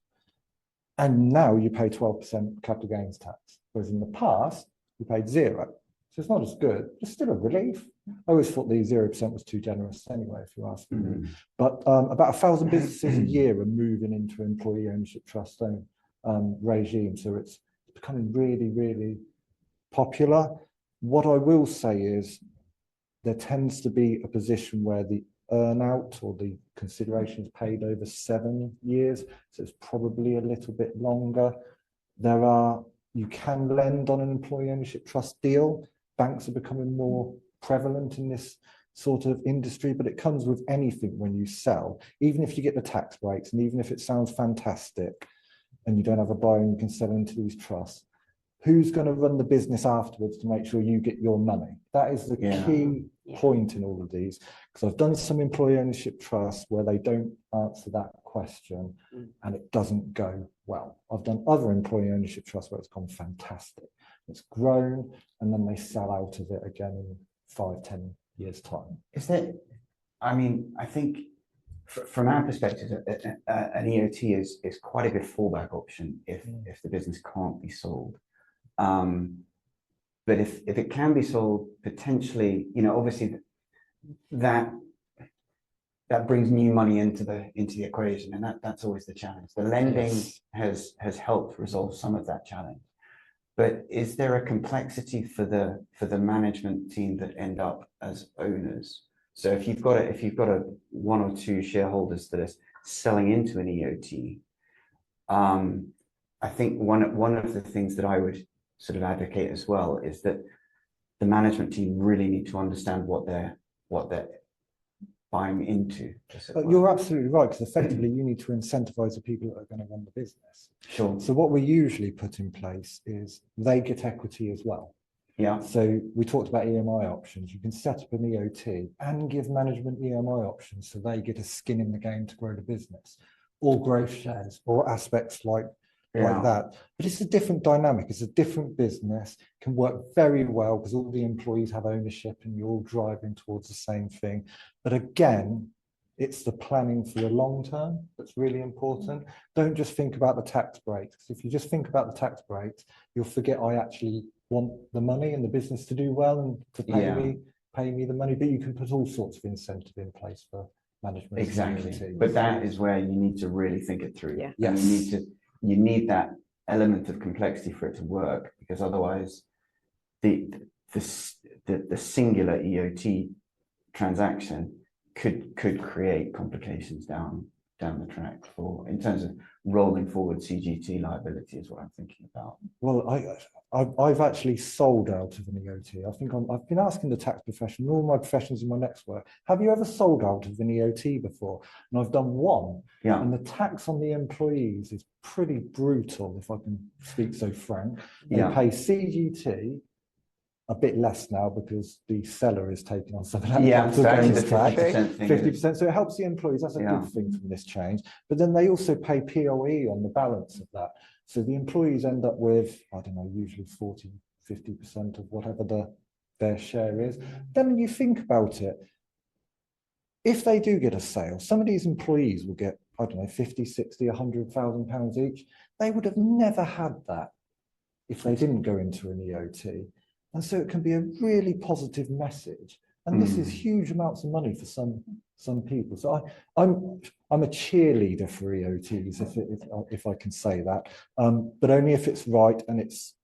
And now you pay 12% capital gains tax, whereas in the past, you paid 0. So it's not as good. It's still a relief. I always thought the 0% was too generous anyway, if you're asking me. But about 1,000 businesses a year are moving into employee ownership trust regime. So it's becoming really, really popular. What I will say is there tends to be a position where the earnout or the consideration is paid over 7 years. So it's probably a little bit longer. You can lend on an employee ownership trust deal. Banks are becoming more prevalent in this sort of industry, but it comes with anything when you sell, even if you get the tax breaks and even if it sounds fantastic and you don't have a buyer and you can sell into these trusts, who's going to run the business afterwards to make sure you get your money? That is the key point in all of these, because I've done some employee ownership trusts where they don't answer that question and it doesn't go well. I've done other employee ownership trusts where it's gone fantastic. It's grown and then they sell out of it again in 5-10 years time. Is that, I mean, I think from our perspective, an EOT is quite a good fallback option if the business can't be sold. But if it can be sold, potentially, you know, obviously that brings new money into the equation, and that's always the challenge. The lending has helped resolve some of that challenge. But is there a complexity for the management team that end up as owners? So if you've got a one or two shareholders that are selling into an EOT, I think one of the things that I would sort of advocate as well is that the management team really need to understand what they're buying into. You're absolutely right, because effectively you need to incentivize the people that are going to run the business. Sure. So what we usually put in place is they get equity as well. Yeah. So we talked about EMI options. You can set up an EOT and give management EMI options so they get a skin in the game to grow the business, or growth shares, or aspects like that. But it's a different dynamic. It's a different business. It can work very well because all the employees have ownership and you're all driving towards the same thing. But again, it's the planning for the long term that's really important. Don't just think about the tax breaks. If you just think about the tax breaks, you'll forget I actually want the money and the business to do well and to pay me the money. But you can put all sorts of incentive in place for management. Exactly. But that is where you need to really think it through. Yeah. Yes. You need that element of complexity for it to work, because otherwise the singular EOT transaction could create complications down the track in terms of rolling forward CGT liability is what I'm thinking about. Well, I've actually sold out of an EOT. I think I've been asking the tax profession, all my professions in my next work, have you ever sold out of an EOT before? And I've done one. Yeah. And the tax on the employees is pretty brutal, if I can speak so frank. They pay CGT a bit less now because the seller is taking on some of that. Yeah, so actually the 50%. So it helps the employees. That's a good thing from this change. But then they also pay POE on the balance of that. So the employees end up with, I don't know, usually 40-50% of whatever their share is. Then when you think about it, if they do get a sale, some of these employees will get, I don't know, 50, 60, 100,000 pounds each. They would have never had that if they didn't go into an EOT. And so it can be a really positive message. And this is huge amounts of money for some people. So I'm a cheerleader for EOTs, if I can say that, but only if it's right and it's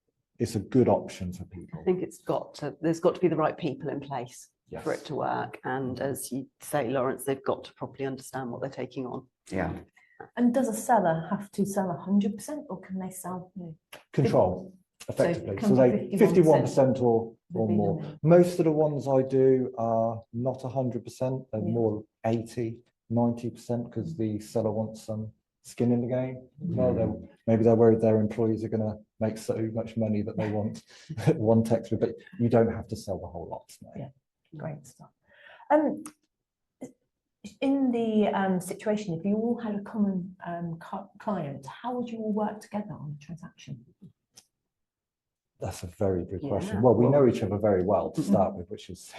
a good option for people. I think there's got to be the right people in place for it to work. And as you say, Lawrence, they've got to properly understand what they're taking on. Yeah. And does a seller have to sell 100%, or can they sell? Control. Effectively, so they 51% or more. Most of the ones I do are not 100%; they're more 80, 90% because the seller wants some skin in the game. Well, maybe they're worried their employees are going to make so much money that they want one extra, but you don't have to sell the whole lot. No. Yeah, great stuff. In the situation, if you all had a common client, how would you all work together on the transaction? That's a very good question. Well, we know each other very well to start with, which is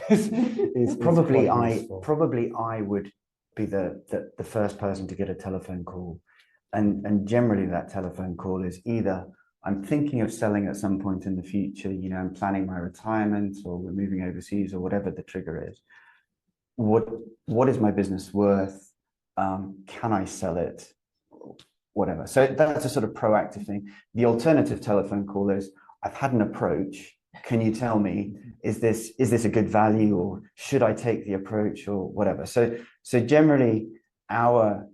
probably I would be the first person to get a telephone call, and generally that telephone call is either I'm thinking of selling at some point in the future, you know, I'm planning my retirement, or we're moving overseas, or whatever the trigger is. What is my business worth? Can I sell it? Whatever. So that's a sort of proactive thing. The alternative telephone call is, I've had an approach. Can you tell me, is this a good value, or should I take the approach, or whatever? So generally our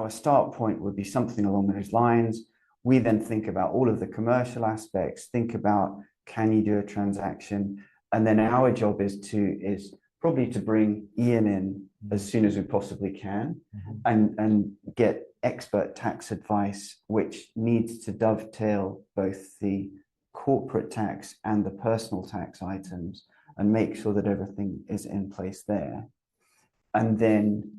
start point would be something along those lines. We then think about all of the commercial aspects, think about, can you do a transaction? And then our job is probably to bring Ian in as soon as we possibly can, and get expert tax advice, which needs to dovetail both the corporate tax and the personal tax items, and make sure that everything is in place there. And then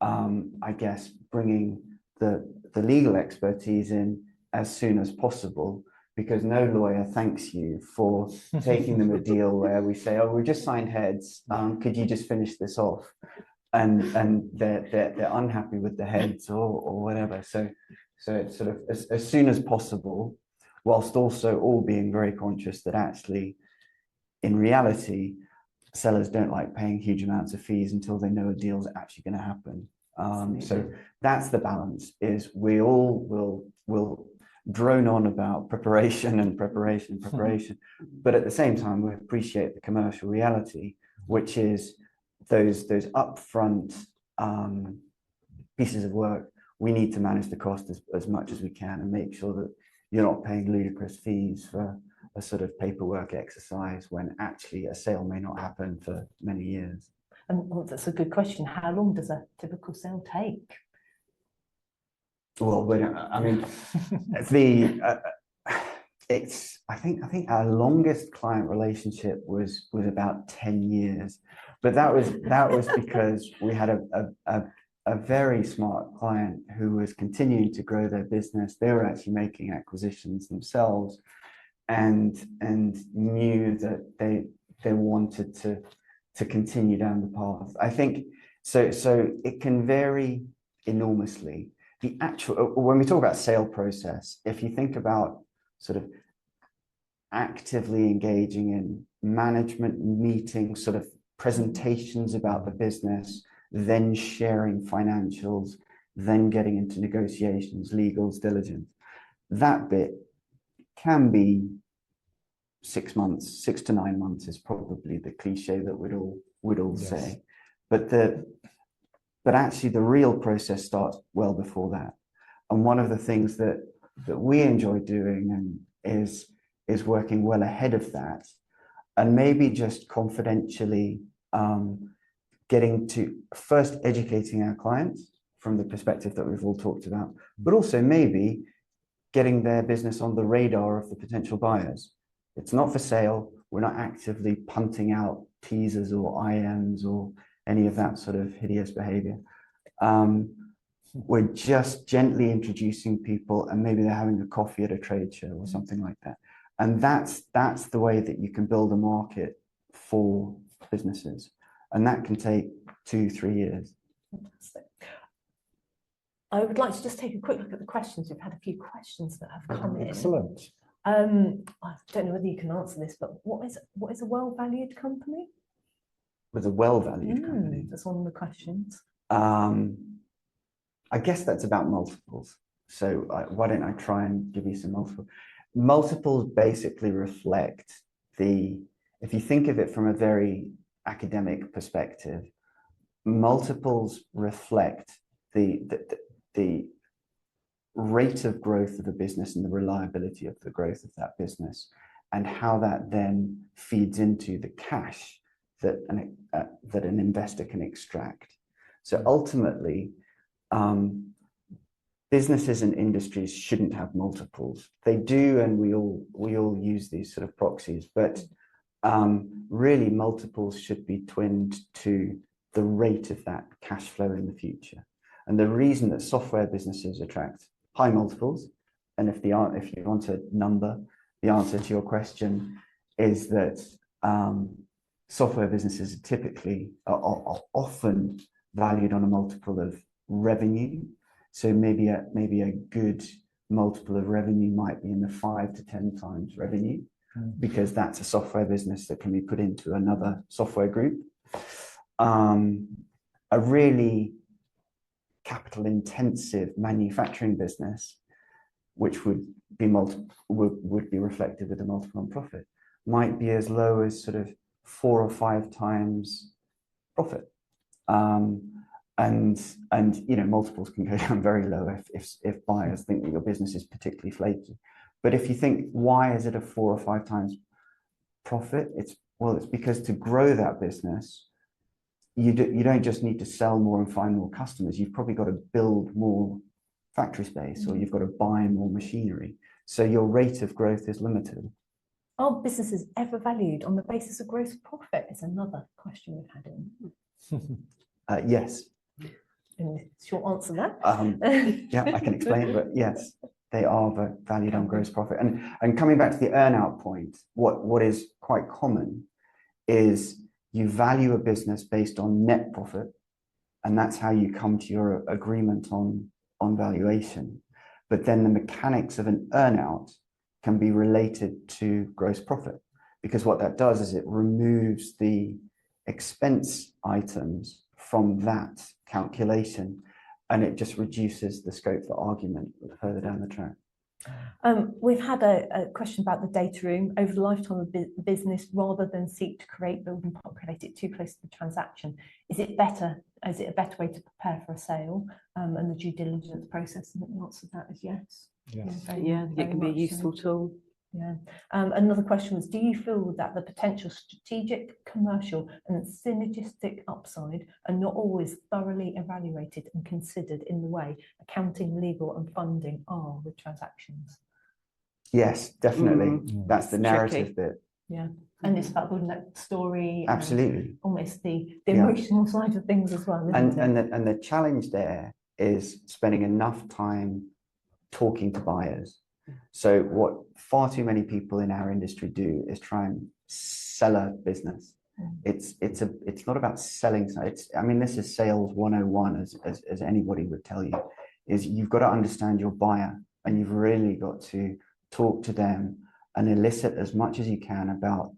I guess bringing the legal expertise in as soon as possible, because no lawyer thanks you for taking them a deal where we say, oh, we just signed heads, could you just finish this off? And they're unhappy with the heads, or whatever. So it's sort of as soon as possible, whilst also all being very conscious that actually, in reality, sellers don't like paying huge amounts of fees until they know a deal's actually going to happen. So that's the balance, is we all will drone on about preparation, but at the same time we appreciate the commercial reality, which is those upfront pieces of work. We need to manage the cost as much as we can, and make sure that you're not paying ludicrous fees for a sort of paperwork exercise when actually a sale may not happen for many years. And that's a good question. How long does a typical sale take? Well, I mean, I think our longest client relationship was about 10 years, but that was because we had a very smart client who was continuing to grow their business. They were actually making acquisitions themselves, and knew that they wanted to continue down the path. I think so it can vary enormously. The actual, when we talk about sale process, if you think about sort of actively engaging in management meetings, sort of presentations about the business, then sharing financials, then getting into negotiations, legals, diligence, that bit can be 6 months, 6 to 9 months is probably the cliche that we'd all Yes. say. But actually the real process starts well before that. And one of the things that we enjoy doing is working well ahead of that, and maybe just confidentially getting to first educating our clients from the perspective that we've all talked about, but also maybe getting their business on the radar of the potential buyers. It's not for sale. We're not actively punting out teasers or IMs or any of that sort of hideous behavior. We're just gently introducing people, and maybe they're having a coffee at a trade show or something like that. And that's the way that you can build a market for businesses. And that can take 2-3 years. Fantastic. I would like to just take a quick look at the questions. We've had a few questions that have come in. Excellent. I don't know whether you can answer this, but what is a well-valued company? With a well-valued company. That's one of the questions. I guess that's about multiples. So why don't I try and give you some multiples? Multiples basically reflect if you think of it from a very academic perspective, multiples reflect the rate of growth of a business and the reliability of the growth of that business, and how that then feeds into the cash that an investor can extract. So ultimately, businesses and industries shouldn't have multiples. They do, and we all use these sort of proxies, but really multiples should be twinned to the rate of that cash flow in the future. And the reason that software businesses attract high multiples, and if you want a number, the answer to your question is that software businesses are typically are often valued on a multiple of revenue. So maybe a good multiple of revenue might be in the 5 to 10 times revenue, because that's a software business that can be put into another software group. A really capital intensive manufacturing business, which would be reflected with a multiple on profit, might be as low as sort of 4 or 5 times profit. And you know, multiples can go down very low if buyers think that your business is particularly flaky. But if you think, why is it a 4 or 5 times profit? It's because to grow that business, you don't just need to sell more and find more customers. You've probably got to build more factory space, or you've got to buy more machinery. So your rate of growth is limited. Are businesses ever valued on the basis of gross profit? Is another question we've had in. Yes. And short answer there. Yeah, I can explain, but yes, they are valued on gross profit. And coming back to the earnout point, what is quite common is you value a business based on net profit, and that's how you come to your agreement on valuation. But then the mechanics of an earnout can be related to gross profit, because what that does is it removes the expense items from that calculation, and it just reduces the scope for argument further down the track. We've had a question about the data room. Over the lifetime of the business, rather than seek to create, build and populate it too close to the transaction, is it a better way to prepare for a sale and the due diligence process? And the answer to that is yes. Yes. Yeah, it can be a useful tool. Yeah. Another question was, do you feel that the potential strategic, commercial and synergistic upside are not always thoroughly evaluated and considered in the way accounting, legal and funding are with transactions? Yes, definitely. That's the narrative bit. Yeah. And it's about building that story. Absolutely. Almost the emotional side of things as well, isn't it? And the challenge there is spending enough time talking to buyers. So what far too many people in our industry do is try and sell a business. It's not about selling. I mean, this is sales 101, as anybody would tell you, is you've got to understand your buyer, and you've really got to talk to them and elicit as much as you can about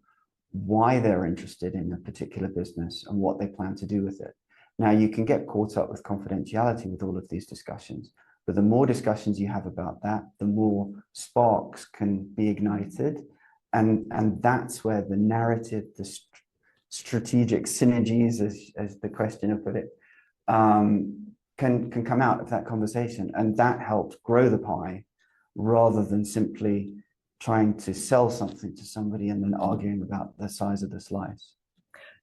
why they're interested in a particular business and what they plan to do with it. Now, you can get caught up with confidentiality with all of these discussions, but the more discussions you have about that, the more sparks can be ignited. And that's where the narrative, the strategic synergies, as the questioner put it, can come out of that conversation. And that helps grow the pie rather than simply trying to sell something to somebody and then arguing about the size of the slice.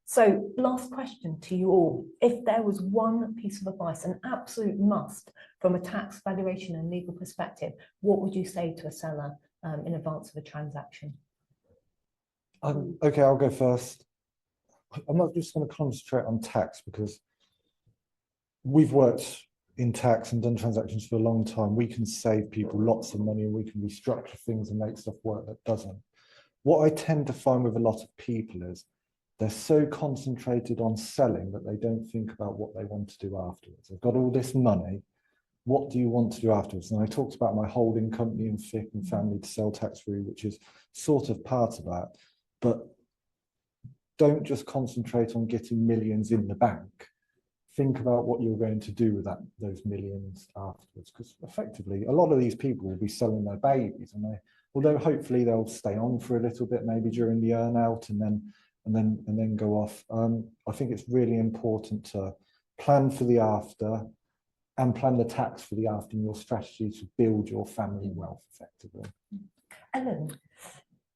So last question to you all. If there was one piece of advice, an absolute must from a tax valuation and legal perspective, what would you say to a seller in advance of a transaction? Okay, I'll go first. I'm not just going to concentrate on tax because we've worked in tax and done transactions for a long time. We can save people lots of money and we can restructure things and make stuff work that doesn't. What I tend to find with a lot of people is they're so concentrated on selling that they don't think about what they want to do afterwards. They've got all this money. What do you want to do afterwards? And I talked about my holding company and FIC and family to sell tax-free, which is sort of part of that. But don't just concentrate on getting millions in the bank. Think about what you're going to do with those millions afterwards, because effectively a lot of these people will be selling their babies, and although hopefully they'll stay on for a little bit, maybe during the earn out and then go off. I think it's really important to plan for the after and plan the tax for the after in your strategy to build your family wealth effectively. Ellen?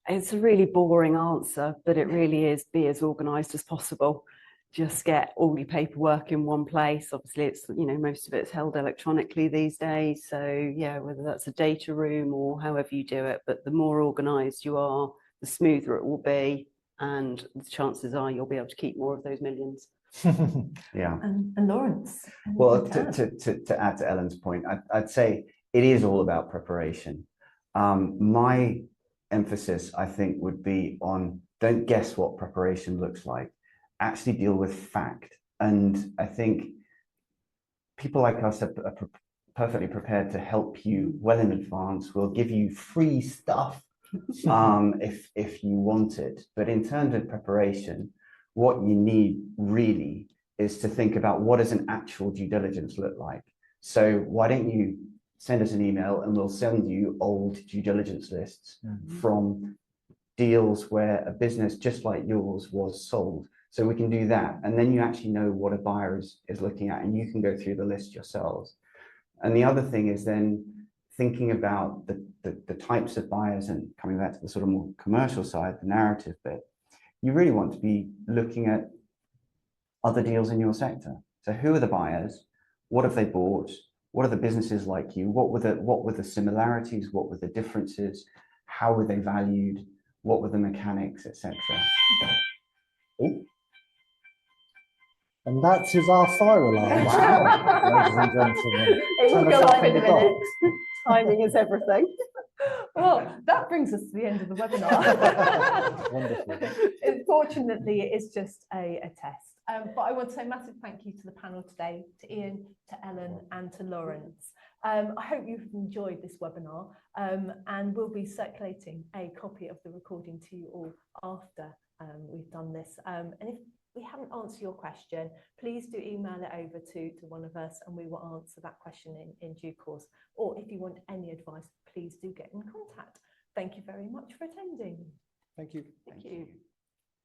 It's a really boring answer, but it really is be as organised as possible. Just get all your paperwork in one place. Obviously, it's, you know, most of it's held electronically these days. So yeah, whether that's a data room or however you do it, but the more organised you are, the smoother it will be. And the chances are you'll be able to keep more of those millions. Yeah. And Lawrence? Well, to add to Ellen's point, I'd say it is all about preparation. My emphasis, I think, would be on don't guess what preparation looks like. Actually deal with fact. And I think people like us are perfectly prepared to help you well in advance. We'll give you free stuff if you want it. But in terms of preparation, what you need really is to think about what does an actual due diligence look like. So why don't you send us an email and we'll send you old due diligence lists from deals where a business just like yours was sold. So we can do that. And then you actually know what a buyer is looking at, and you can go through the list yourselves. And the other thing is then thinking about the types of buyers, and coming back to the sort of more commercial side, the narrative bit, you really want to be looking at other deals in your sector. So who are the buyers? What have they bought? What are the businesses like you? What were the similarities? What were the differences? How were they valued? What were the mechanics, etc.? And that is our fire alarm. Ladies and gentlemen. It will go off in a minute. Timing is everything. Well, that brings us to the end of the webinar. Wonderful. Fortunately, it is just a test. But I want to say a massive thank you to the panel today, to Ian, to Ellen, and to Lawrence. I hope you've enjoyed this webinar, and we'll be circulating a copy of the recording to you all after we've done this. And if we haven't answered your question, please do email it over to one of us, and we will answer that question in due course. Or if you want any advice, please do get in contact. Thank you very much for attending. Thank you. Thank you.